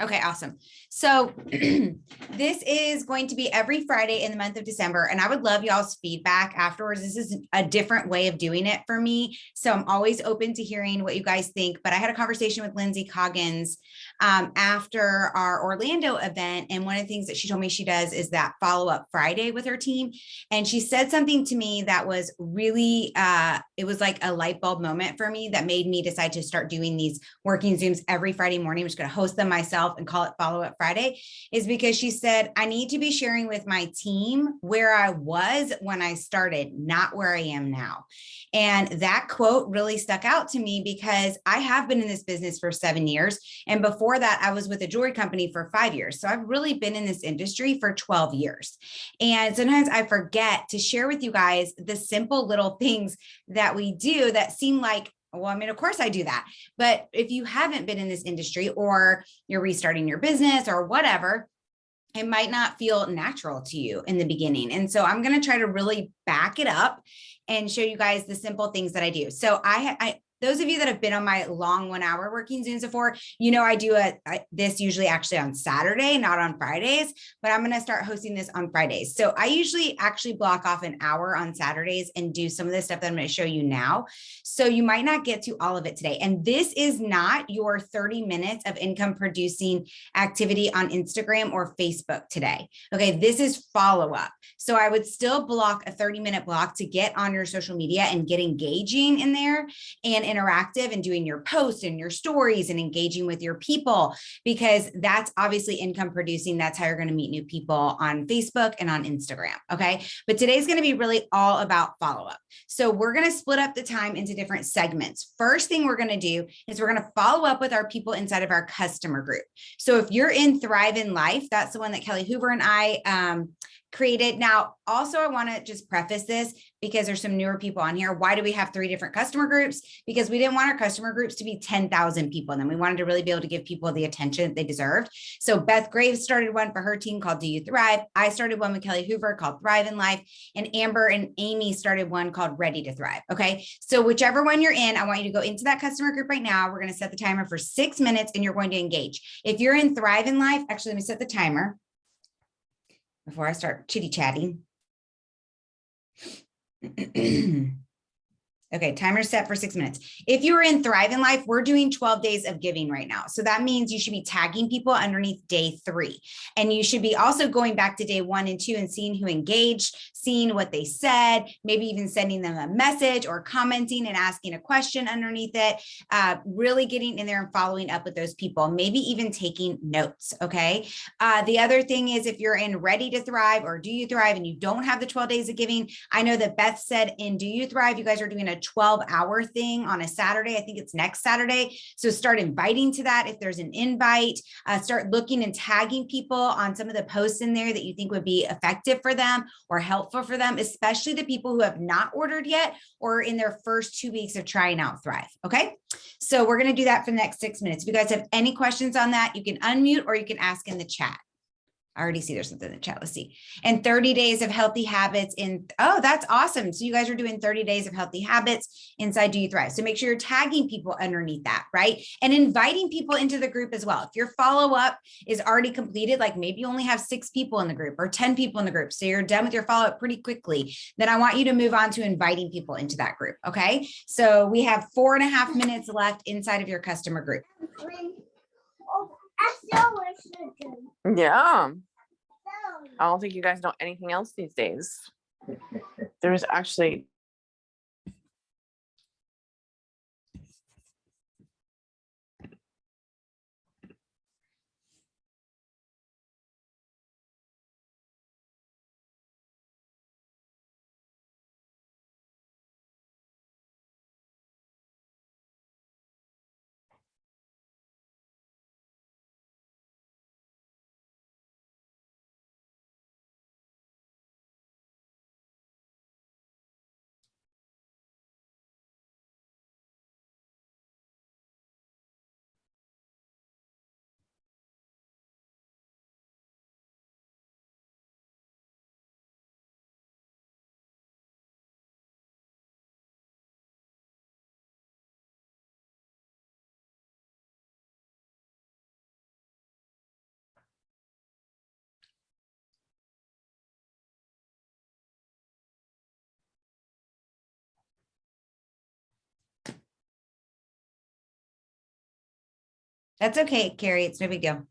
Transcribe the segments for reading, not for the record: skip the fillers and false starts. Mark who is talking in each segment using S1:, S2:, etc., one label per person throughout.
S1: Okay, awesome. So this is going to be every Friday in the month of December, and I would love y'all's feedback afterwards. This is a different way of doing it for me. So I'm always open to hearing what you guys think. But I had a conversation with Lindsay Coggins after our Orlando event. And one of the things that she told me she does is that follow-up Friday with her team. And she said something to me that was really, it was like a light bulb moment for me that made me decide to start doing these working Zooms every Friday morning. I'm just going to host them myself and call it Follow Up Friday, is because she said, I need to be sharing with my team where I was when I started, not where I am now. And that quote really stuck out to me because I have been in this business for 7 years. And before that, I was with a jewelry company for 5 years. So I've really been in this industry for 12 years. And sometimes I forget to share with you guys the simple little things that we do that seem like, well, I mean, of course I do that. But if you haven't been in this industry or you're restarting your business or whatever, it might not feel natural to you in the beginning. And so I'm going to try to really back it up and show you guys the simple things that I do. So those of you that have been on my long 1 hour working Zooms before, I do this usually actually on Saturday, not on Fridays, but I'm going to start hosting this on Fridays. So I usually actually block off an hour on Saturdays and do some of the stuff that I'm going to show you now. So you might not get to all of it today. And this is not your 30 minutes of income producing activity on Instagram or Facebook today. Okay. This is follow up. So I would still block a 30-minute block to get on your social media and get engaging in there and interactive and doing your posts and your stories and engaging with your people, because that's obviously income producing. That's how you're going to meet new people on Facebook and on Instagram. Okay. But today's going to be really all about follow up. So we're going to split up the time into different segments. First thing we're going to do is we're going to follow up with our people inside of our customer group. So if you're in Thrive in Life, that's the one that Kelly Hoover and I created. Now, also, I want to just preface this because there's some newer people on here. Why do we have 3 different customer groups? Because we didn't want our customer groups to be 10,000 people. And then we wanted to really be able to give people the attention they deserved. So Beth Graves started one for her team called Do You Thrive? I started one with Kelly Hoover called Thrive in Life. And Amber and Amy started one called Ready to Thrive. Okay. So whichever one you're in, I want you to go into that customer group right now. We're going to set the timer for 6 minutes and you're going to engage. If you're in Thrive in Life, actually, let me set the timer before I start chitty chatting. Okay, timer set for 6 minutes. If you're in Thrive in Life, we're doing 12 days of giving right now. So that means you should be tagging people underneath day 3. And you should be also going back to day 1 and 2 and seeing who engaged, seeing what they said, maybe even sending them a message or commenting and asking a question underneath it, really getting in there and following up with those people, maybe even taking notes, okay? The other thing is if you're in Ready to Thrive or Do You Thrive and you don't have the 12 days of giving, I know that Beth said in Do You Thrive, you guys are doing a 12-hour thing on a Saturday. I think it's next Saturday. So start inviting to that. If there's an invite, start looking and tagging people on some of the posts in there that you think would be effective for them or helpful for them, especially the people who have not ordered yet or in their first 2 weeks of trying out Thrive. Okay. So we're going to do that for the next 6 minutes. If you guys have any questions on that, you can unmute or you can ask in the chat. I already see there's something in the chat. Let's see. And 30 days of healthy habits oh, that's awesome. So you guys are doing 30 days of healthy habits inside Do You Thrive. So make sure you're tagging people underneath that, right? And inviting people into the group as well. If your follow-up is already completed, like maybe you only have 6 people in the group or 10 people in the group, so you're done with your follow-up pretty quickly, then I want you to move on to inviting people into that group, okay? So we have 4.5 minutes left inside of your customer group.
S2: Yeah. I don't think you guys know anything else these days. There's actually
S1: That's okay, Carrie. It's no big deal.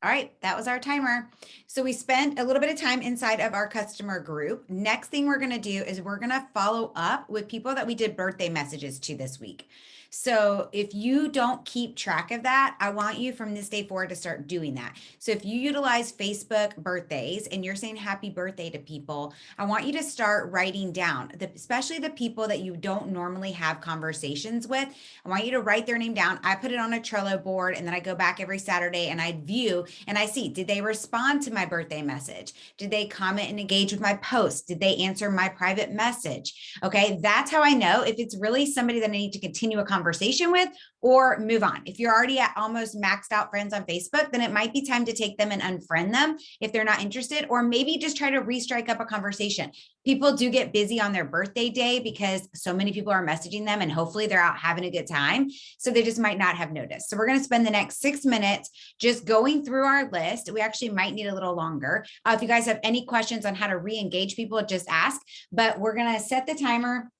S1: All right, that was our timer. So we spent a little bit of time inside of our customer group. Next thing we're going to do is we're going to follow up with people that we did birthday messages to this week. So if you don't keep track of that, I want you from this day forward to start doing that. So if you utilize Facebook birthdays and you're saying happy birthday to people, I want you to start writing down, especially the people that you don't normally have conversations with. I want you to write their name down. I put it on a Trello board, and then I go back every Saturday and I view and I see, did they respond to my birthday message? Did they comment and engage with my post? Did they answer my private message? Okay, that's how I know if it's really somebody that I need to continue a conversation with or move on. If you're already at almost maxed out friends on Facebook, then it might be time to take them and unfriend them if they're not interested, or maybe just try to restrike up a conversation. People do get busy on their birthday day because so many people are messaging them, and hopefully they're out having a good time. So they just might not have noticed. So we're going to spend the next 6 minutes just going through our list. We actually might need a little longer. If you guys have any questions on how to re-engage people, just ask, but we're going to set the timer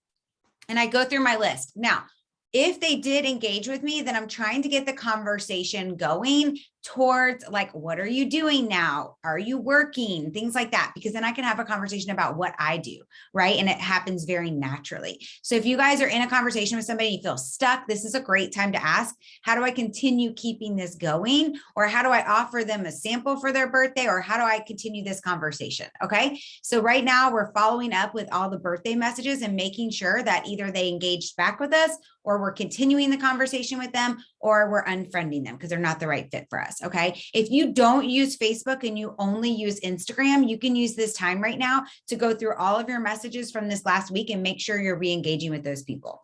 S1: and I go through my list. Now, if they did engage with me, then I'm trying to get the conversation going towards like, what are you doing now? Are you working? Things like that, because then I can have a conversation about what I do, right? And it happens very naturally. So if you guys are in a conversation with somebody, you feel stuck, this is a great time to ask, how do I continue keeping this going? Or how do I offer them a sample for their birthday? Or how do I continue this conversation? Okay. So right now we're following up with all the birthday messages and making sure that either they engaged back with us, or we're continuing the conversation with them, or we're unfriending them because they're not the right fit for us. Okay. If you don't use Facebook and you only use Instagram, you can use this time right now to go through all of your messages from this last week and make sure you're re-engaging with those people.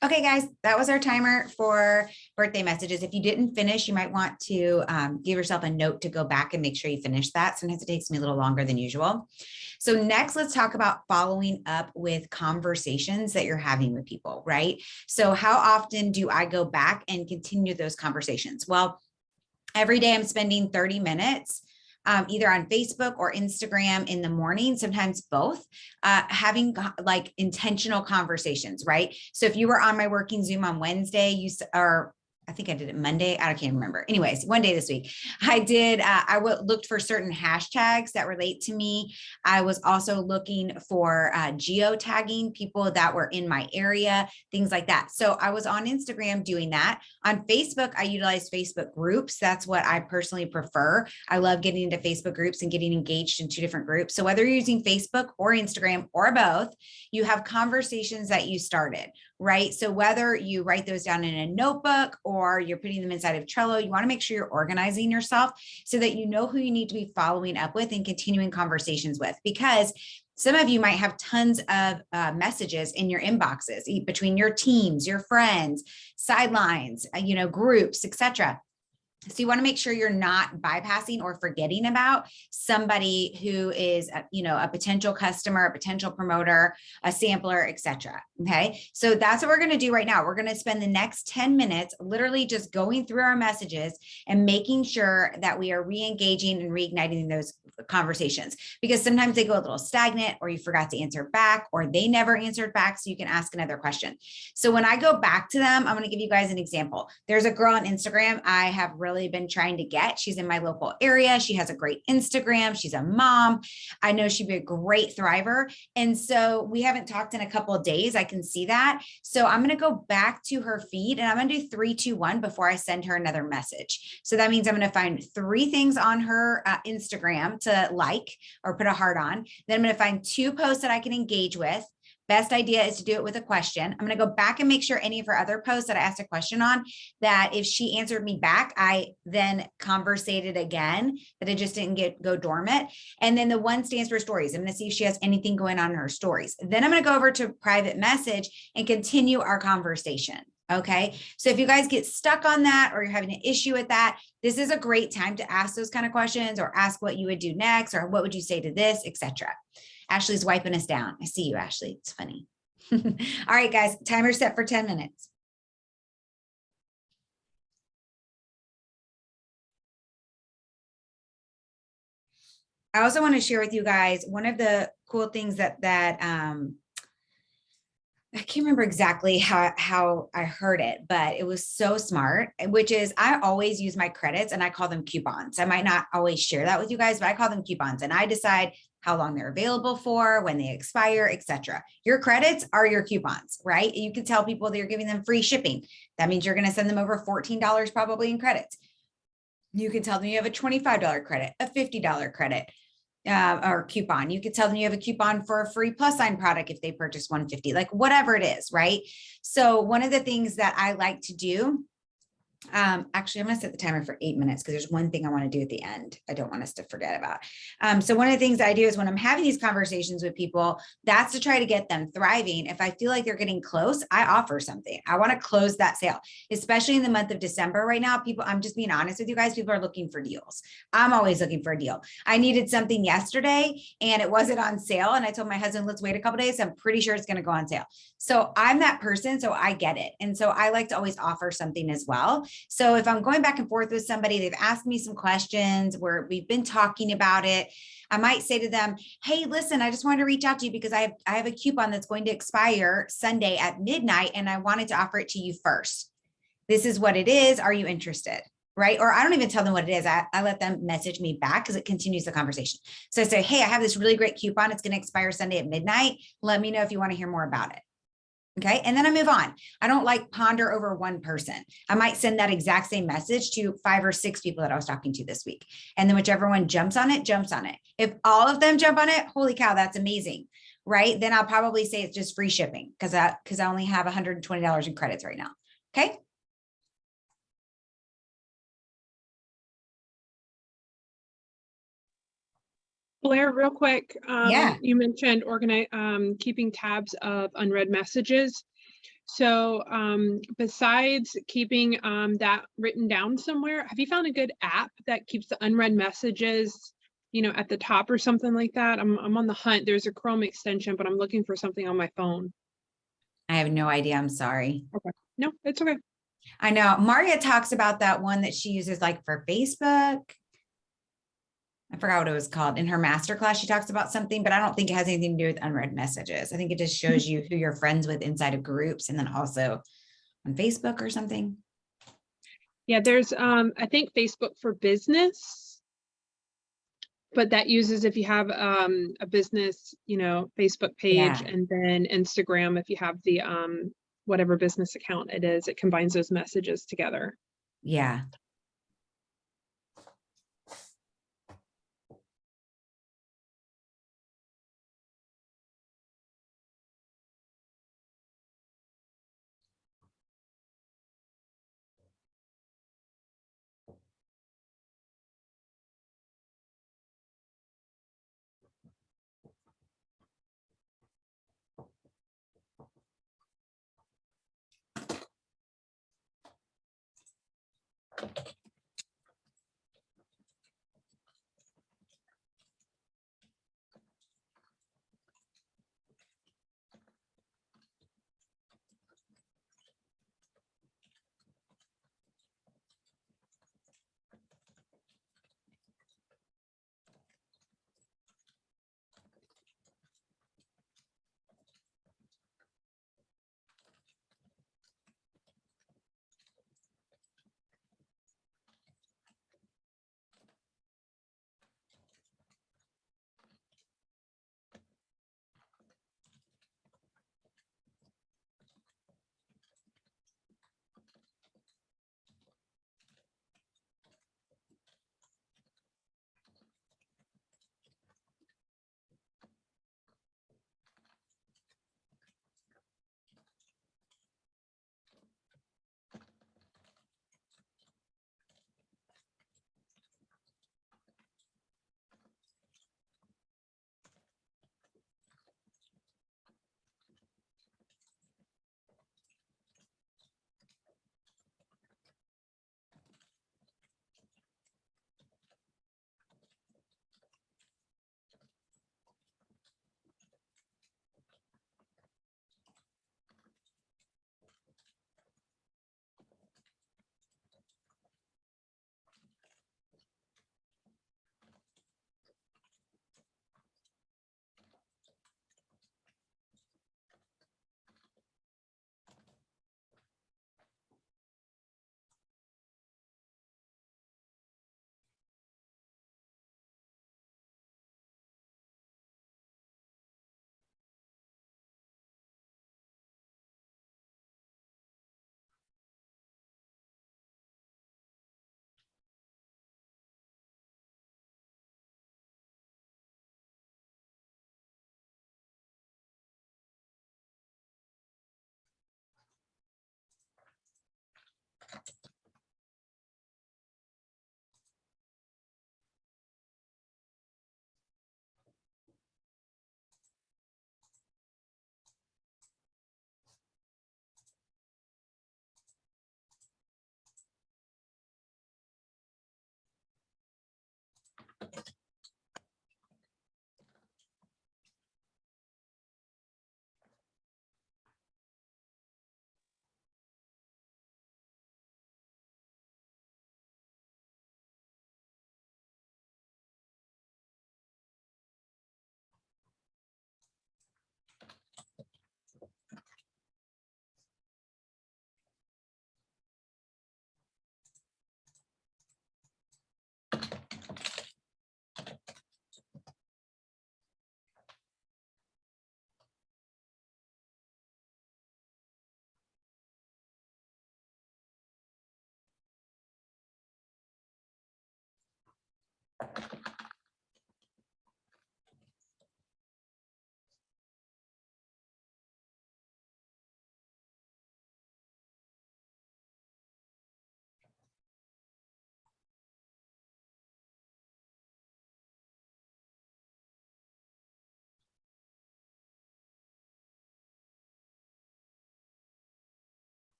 S1: Okay, guys, that was our timer for birthday messages. If you didn't finish, you might want to give yourself a note to go back and make sure you finish that. Sometimes it takes me a little longer than usual. So next, let's talk about following up with conversations that you're having with people, right? So how often do I go back and continue those conversations? Well, every day I'm spending 30 minutes either on Facebook or Instagram in the morning, sometimes both, having like intentional conversations, right? So if you were on my working Zoom on Wednesday, or I think I did it Monday. I can't remember. Anyways, one day this week, I did. Looked for certain hashtags that relate to me. I was also looking for geotagging people that were in my area, things like that. So I was on Instagram doing that. On Facebook, I utilize Facebook groups. That's what I personally prefer. I love getting into Facebook groups and getting engaged in 2 different groups. So whether you're using Facebook or Instagram or both, you have conversations that you started, right? So whether you write those down in a notebook or you're putting them inside of Trello, you want to make sure you're organizing yourself so that you know who you need to be following up with and continuing conversations with, because some of you might have tons of messages in your inboxes between your teams, your friends, sidelines, groups, etc. So you want to make sure you're not bypassing or forgetting about somebody who is, a potential customer, a potential promoter, a sampler, etc. Okay. So that's what we're going to do right now. We're going to spend the next 10 minutes literally just going through our messages and making sure that we are re-engaging and reigniting those conversations, because sometimes they go a little stagnant, or you forgot to answer back, or they never answered back. So you can ask another question. So when I go back to them, I'm going to give you guys an example. There's a girl on Instagram I have really been trying to get. She's in my local area. She has a great Instagram. She's a mom. I know she'd be a great thriver. And so we haven't talked in a couple of days. I can see that. So I'm going to go back to her feed and I'm going to do 3, 2, 1 before I send her another message. So that means I'm going to find 3 things on her Instagram to like or put a heart on. Then I'm going to find 2 posts that I can engage with. Best idea is to do it with a question. I'm going to go back and make sure any of her other posts that I asked a question on, that if she answered me back, I then conversated again, that it just didn't go dormant. And then the 1 stands for stories. I'm going to see if she has anything going on in her stories. Then I'm going to go over to private message and continue our conversation. Okay. So if you guys get stuck on that, or you're having an issue with that, this is a great time to ask those kind of questions, or ask what you would do next, or what would you say to this, etc. Ashley's wiping us down. I see you, Ashley. It's funny. All right, guys, timer set for 10 minutes. I also want to share with you guys one of the cool things that I can't remember exactly how I heard it, but it was so smart, which is I always use my credits and I call them coupons. I might not always share that with you guys, but I call them coupons, and I decide how long they're available for, when they expire, etc. Your credits are your coupons, right? You can tell people that you're giving them free shipping. That means you're going to send them over $14 probably in credits. You can tell them you have a $25 credit, a $50 credit. Or coupon. You could tell them you have a coupon for a free plus sign product if they purchase 150, like whatever it is, right? So one of the things that I like to do, actually, I'm going to set the timer for 8 minutes because there's one thing I want to do at the end. I don't want us to forget about. So one of the things I do is when I'm having these conversations with people, that's to try to get them thriving. If I feel like they're getting close, I offer something. I want to close that sale, especially in the month of December right now. People, I'm just being honest with you guys, people are looking for deals. I'm always looking for a deal. I needed something yesterday and it wasn't on sale. And I told my husband, let's wait a couple days. I'm pretty sure it's going to go on sale. So I'm that person. So I get it. And so I like to always offer something as well. So if I'm going back and forth with somebody, they've asked me some questions where we've been talking about it, I might say to them, hey, listen, I just wanted to reach out to you because I have a coupon that's going to expire Sunday at midnight, and I wanted to offer it to you first. This is what it is. Are you interested? Right? Or I don't even tell them what it is. I let them message me back because it continues the conversation. So I say, hey, I have this really great coupon. It's going to expire Sunday at midnight. Let me know if you want to hear more about it. Okay. And then I move on. I don't like ponder over one person. I might send that exact same message to 5 or 6 people that I was talking to this week. And then whichever one jumps on it, jumps on it. If all of them jump on it, holy cow, that's amazing. Right. Then I'll probably say it's just free shipping because I only have $120 in credits right now. Okay.
S3: Blair, real quick,
S1: Yeah.
S3: you mentioned keeping tabs of unread messages. So besides keeping that written down somewhere, have you found a good app that keeps the unread messages, at the top or something like that? I'm on the hunt. There's a Chrome extension, but I'm looking for something on my phone.
S1: I have no idea. I'm sorry.
S3: Okay. No, it's okay.
S1: I know Maria talks about that one that she uses like for Facebook. I forgot what it was called. In her masterclass, she talks about something, but I don't think it has anything to do with unread messages. I think it just shows you who you're friends with inside of groups and then also on Facebook or something.
S3: Yeah, there's I think Facebook for Business, but that uses if you have a business, Facebook page,
S1: Yeah.
S3: and then Instagram if you have the whatever business account it is, it combines those messages together.
S1: Yeah.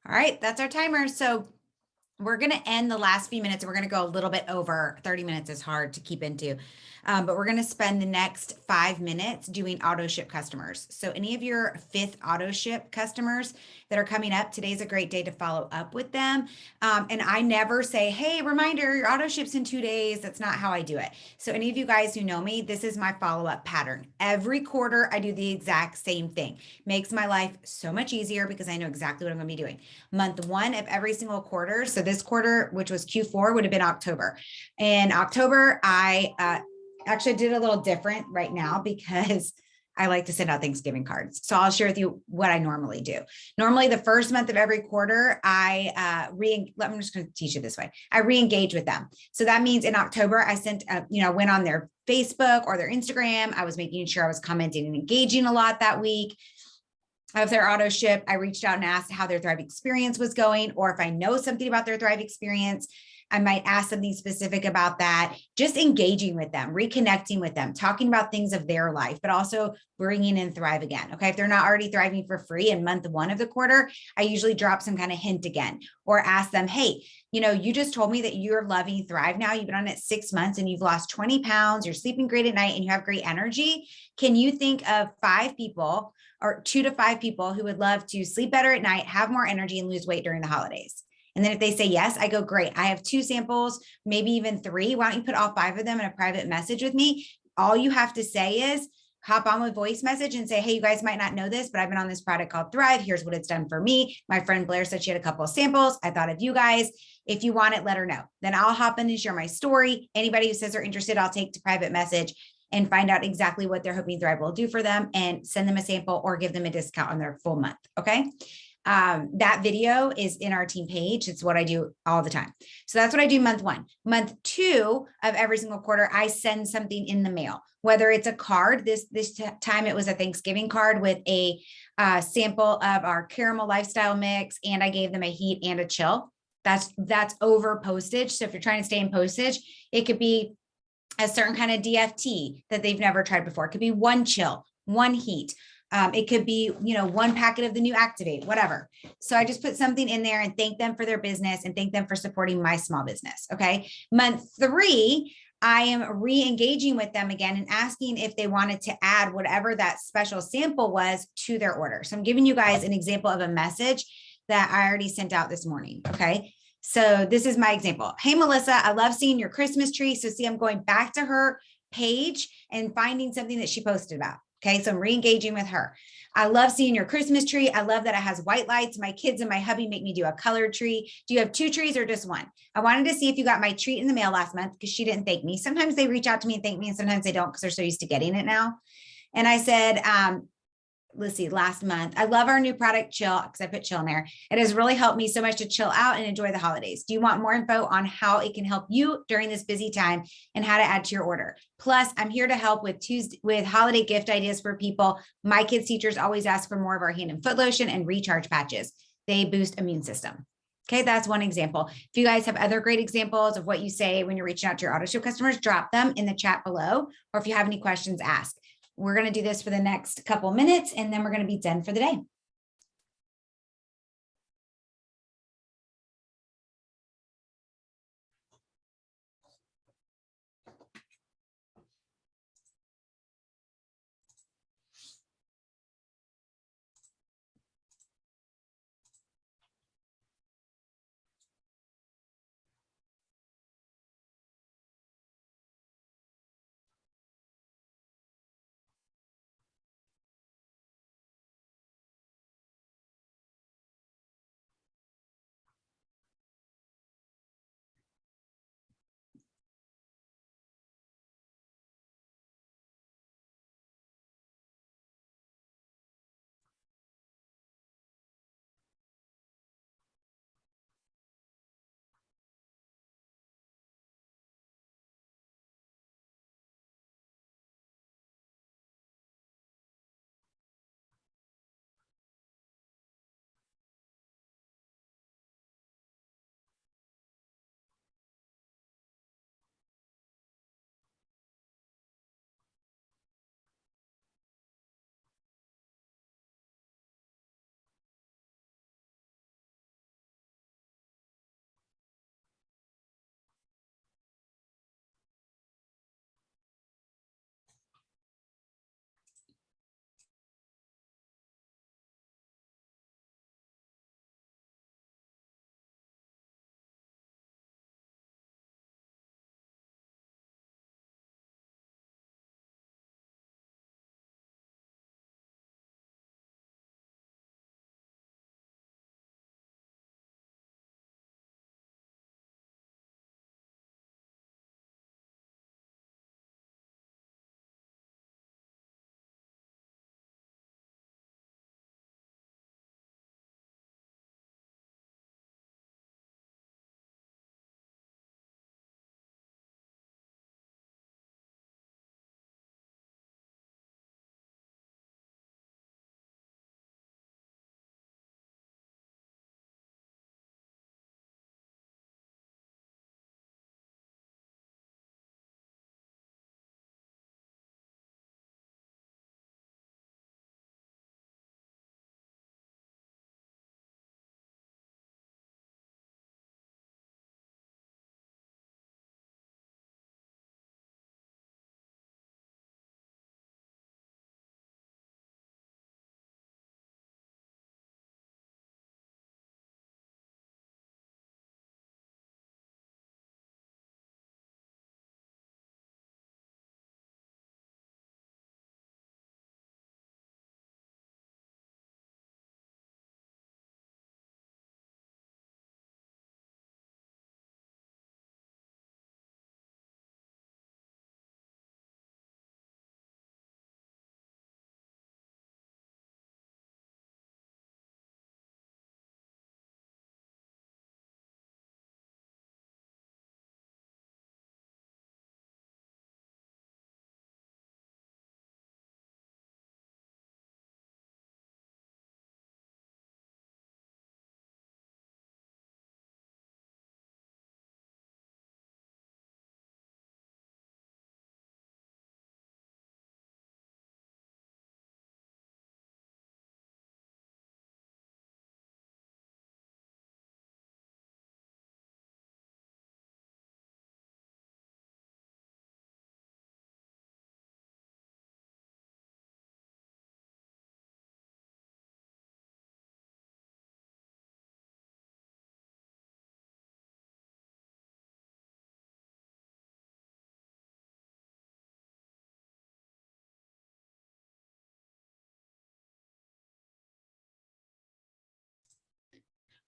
S1: All right, that's our timer. So we're going to end the last few minutes and we're going to go a little bit over. 30 minutes is hard to keep into, but we're going to spend the next 5 minutes doing auto ship customers. So any of your 5th auto ship customers that are coming up, today's a great day to follow up with them. And I never say, hey, reminder, your auto ships in 2 days. That's not how I do it. So any of you guys who know me, this is my follow-up pattern. Every quarter, I do the exact same thing. Makes my life so much easier because I know exactly what I'm going to be doing. Month 1 of every single quarter. So this quarter, which was Q4, would have been October. In October, I actually did a little different right now because I like to send out Thanksgiving cards. So I'll share with you what I normally do. Normally, the first month of every quarter, I'm just going to teach you this way. I re-engage with them. So that means in October, I sent, went on their Facebook or their Instagram. I was making sure I was commenting and engaging a lot that week. Of their auto ship, I reached out and asked how their Thrive experience was going, or if I know something about their Thrive experience, I might ask something specific about that. Just engaging with them, reconnecting with them, talking about things of their life, but also bringing in Thrive again. Okay. If they're not already thriving for free in month 1 of the quarter, I usually drop some kind of hint again, or ask them, hey, you just told me that you're loving Thrive now. You've been on it 6 months and you've lost 20 pounds. You're sleeping great at night and you have great energy. Can you think of 5 people or 2 to 5 people who would love to sleep better at night, have more energy, and lose weight during the holidays? And then if they say yes, I go, great. I have 2 samples, maybe even 3. Why don't you put all 5 of them in a private message with me? All you have to say is hop on with voice message and say, hey, you guys might not know this, but I've been on this product called Thrive. Here's what it's done for me. My friend Blair said she had a couple of samples. I thought of you guys. If you want it, let her know. Then I'll hop in and share my story. Anybody who says they're interested, I'll take to private message and find out exactly what they're hoping Thrive will do for them and send them a sample or give them a discount on their full month. Okay. That video is in our team page. It's what I do all the time. So that's what I do month 1. Month 2 of every single quarter, I send something in the mail, whether it's a card. This time it was a Thanksgiving card with a sample of our caramel lifestyle mix. And I gave them a heat and a chill. That's over postage. So if you're trying to stay in postage, it could be a certain kind of DFT that they've never tried before. It could be 1 chill, 1 heat. It could be, 1 packet of the new Activate, whatever. So I just put something in there and thank them for their business and thank them for supporting my small business. Okay. Month 3, I am re-engaging with them again and asking if they wanted to add whatever that special sample was to their order. So I'm giving you guys an example of a message that I already sent out this morning. Okay. So this is my example. Hey, Melissa, I love seeing your Christmas tree. So see, I'm going back to her page and finding something that she posted about. Okay. So I'm re-engaging with her. I love seeing your Christmas tree. I love that it has white lights. My kids and my hubby make me do a colored tree. Do you have 2 trees or just 1? I wanted to see if you got my treat in the mail last month because she didn't thank me. Sometimes they reach out to me and thank me and sometimes they don't because they're so used to getting it now. And I said, let's see, last month. I love our new product, Chill, because I put chill in there. It has really helped me so much to chill out and enjoy the holidays. Do you want more info on how it can help you during this busy time and how to add to your order? Plus, I'm here to help with holiday gift ideas for people. My kids' teachers always ask for more of our hand and foot lotion and recharge patches. They boost immune system. Okay, that's one example. If you guys have other great examples of what you say when you're reaching out to your auto ship customers, drop them in the chat below. Or if you have any questions, ask. We're going to do this for the next couple minutes, and then we're going to be done for the day.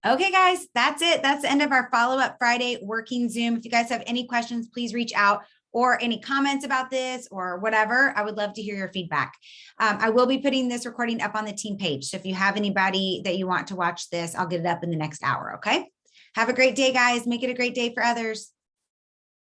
S1: Okay, guys, that's it. That's the end of our follow-up Friday working Zoom. If you guys have any questions, please reach out, or any comments about this or whatever. I would love to hear your feedback. I will be putting this recording up on the team page. So if you have anybody that you want to watch this, I'll get it up in the next hour. Okay. Have a great day, guys. Make it a great day for others.